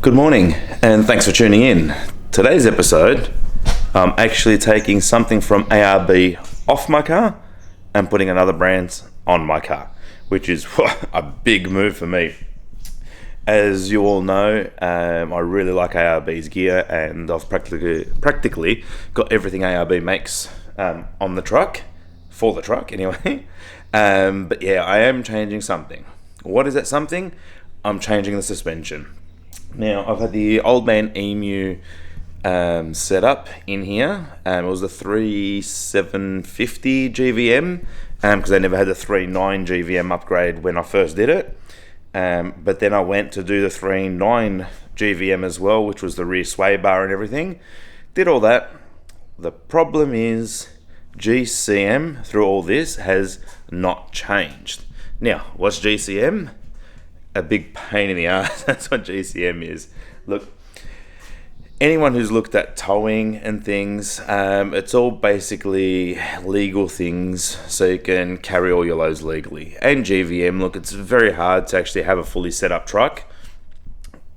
Good morning, and thanks for tuning in. Today's episode, I'm actually taking something from ARB off my car and putting another brand on my car, which is a big move for me. As you all know, I really like ARB's gear, and I've practically got everything ARB makes on the truck, for the truck anyway. But yeah, I am changing something. What is that something? I'm changing the suspension. Now, I've had the Old Man Emu set up in here. It was the 3750 GVM because I never had the 39 GVM upgrade when I first did it. But then I went to do the 39 GVM as well, which was the rear sway bar and everything. Did all that. The problem is GCM through all this has not changed. Now, what's GCM? A big pain in the ass. That's what GCM is. Look, anyone who's looked at towing and things, it's all basically legal things so you can carry all your loads legally. And GVM, look, it's very hard to actually have a fully set up truck,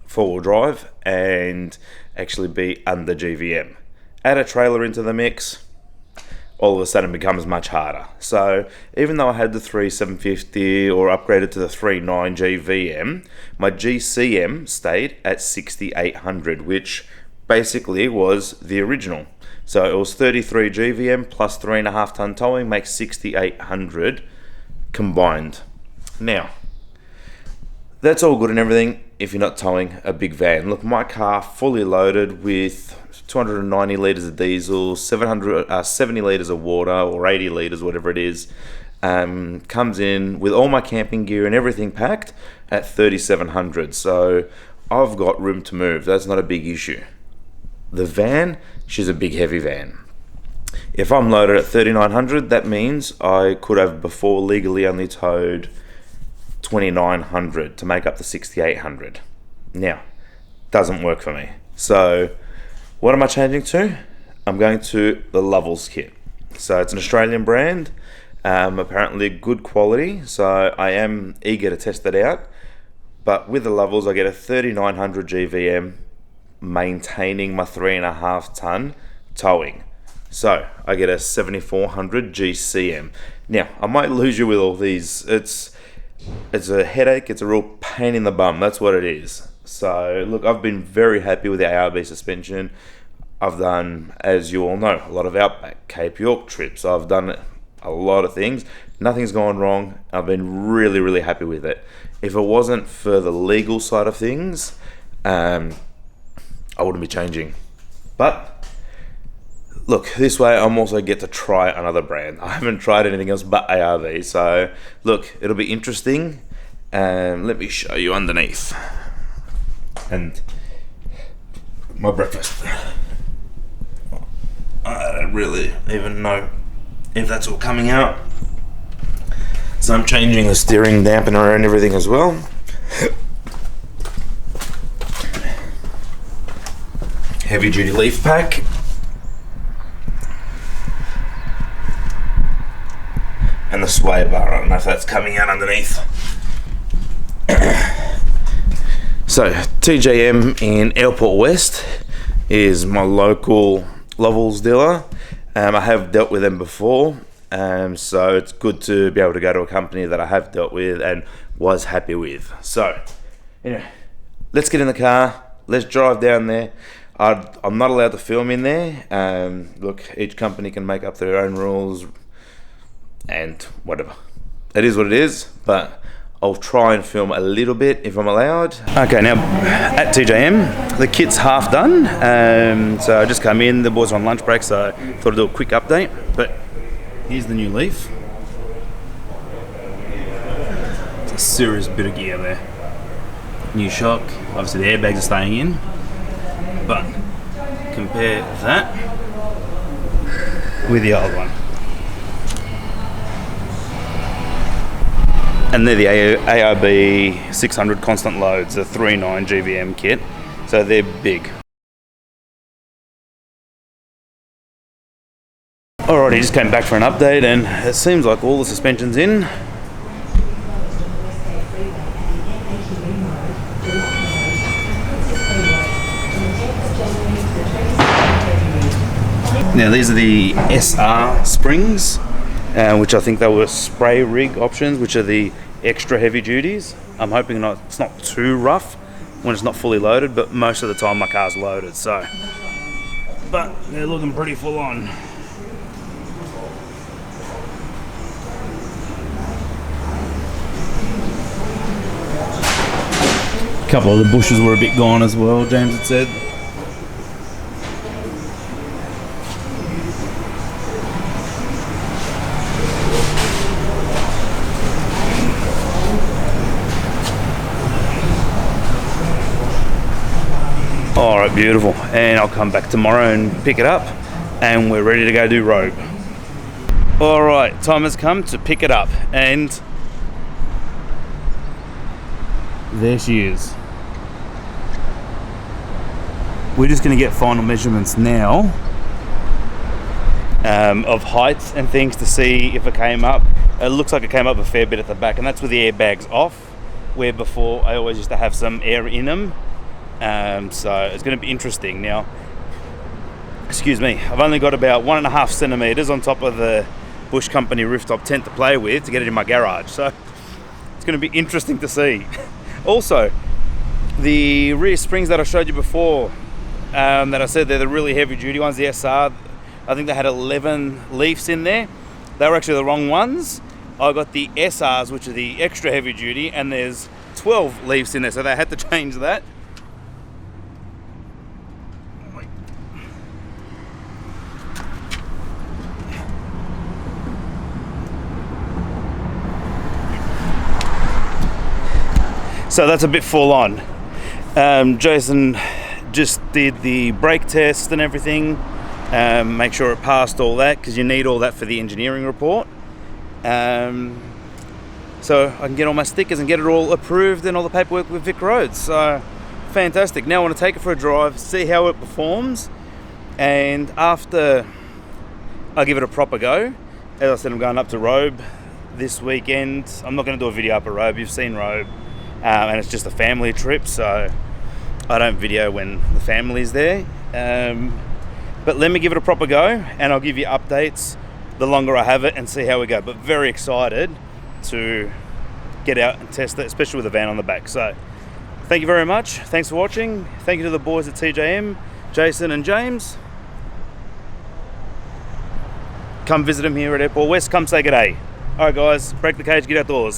four-wheel drive, and actually be under GVM. Add a trailer into the mix, all of a sudden becomes much harder. So even though I had the 3750 or upgraded to the 39 GVM, my GCM stayed at 6800, which basically was the original. So it was 33 GVM plus 3.5 ton towing makes 6800 combined. Now, that's all good and everything if you're not towing a big van. Look, my car fully loaded with 290 litres of diesel, 70 litres of water, or 80 litres, whatever it is, comes in with all my camping gear and everything packed at 3700. So I've got room to move. That's not a big issue. The van, she's a big heavy van. If I'm loaded at 3900, that means I could have before legally only towed 2900 to make up the 6800. Now, doesn't work for me. So what am I changing to? I'm going to the Lovells kit. So it's an Australian brand, apparently good quality, so I am eager to test it out. But with the Lovells, I get a 3900 GVM maintaining my 3.5 ton towing. So I get a 7400 GCM. Now, I might lose you with all these. It's a headache, it's a real pain in the bum, that's what it is. So look, I've been very happy with the ARB suspension. I've done, as you all know, a lot of Outback, Cape York trips. I've done a lot of things. Nothing's gone wrong. I've been really, really happy with it. If it wasn't for the legal side of things, I wouldn't be changing. But look, this way I'm also get to try another brand. I haven't tried anything else but ARB. So look, it'll be interesting. Let me show you underneath. And my breakfast. I don't really even know if that's all coming out. So I'm changing the steering dampener and everything as well. Heavy duty leaf pack. And the sway bar, I don't know if that's coming out underneath. So TJM in Airport West is my local Lovells dealer. I have dealt with them before, so it's good to be able to go to a company that I have dealt with and was happy with. So anyway, let's get in the car, let's drive down there. I'm not allowed to film in there. Look, each company can make up their own rules and whatever. It is what it is, but I'll try and film a little bit if I'm allowed. Okay, now at TJM, the kit's half done. So I just come in, the boys are on lunch break, so I thought I'd do a quick update. But here's the new leaf. It's a serious bit of gear there. New shock, obviously the airbags are staying in. But compare that with the old one. And they're the ARB 600 constant loads, the 39 GVM kit, so they're big. Alrighty, just came back for an update and it seems like all the suspension's in. Now these are the SR springs, which I think they were spray rig options, which are the extra heavy duties. I'm hoping it's not too rough when it's not fully loaded, but most of the time my car's loaded, so. But they're looking pretty full on. A couple of the bushes were a bit gone as well, James had said. Alright, beautiful. And I'll come back tomorrow and pick it up, and we're ready to go do robe. Alright, time has come to pick it up, and there she is. We're just going to get final measurements now of heights and things to see if it came up. It looks like it came up a fair bit at the back, and that's with the airbags off, where before I always used to have some air in them. So it's going to be interesting. Now, excuse me, I've only got about 1.5 centimeters on top of the Bush Company rooftop tent to play with to get it in my garage, so it's going to be interesting to see. Also, the rear springs that I showed you before, that I said they're the really heavy duty ones, the SR, I think they had 11 leafs in there. They were actually the wrong ones. I got the SRs, which are the extra heavy duty, and there's 12 leafs in there, so they had to change that. So that's a bit full on. Jason just did the brake test and everything, make sure it passed all that, because you need all that for the engineering report. So I can get all my stickers and get it all approved and all the paperwork with Vic Roads. So fantastic. Now I want to take it for a drive, see how it performs, and after I give it a proper go, as I said, I'm going up to Robe this weekend. I'm not going to do a video up at Robe. You've seen Robe. And it's just a family trip, so I don't video when the family's there. But let me give it a proper go, and I'll give you updates the longer I have it and see how we go. But very excited to get out and test it, especially with the van on the back. So thank you very much. Thanks for watching. Thank you to the boys at TJM, Jason and James. Come visit them here at Airport West. Come say good day. All right, guys, break the cage, get outdoors.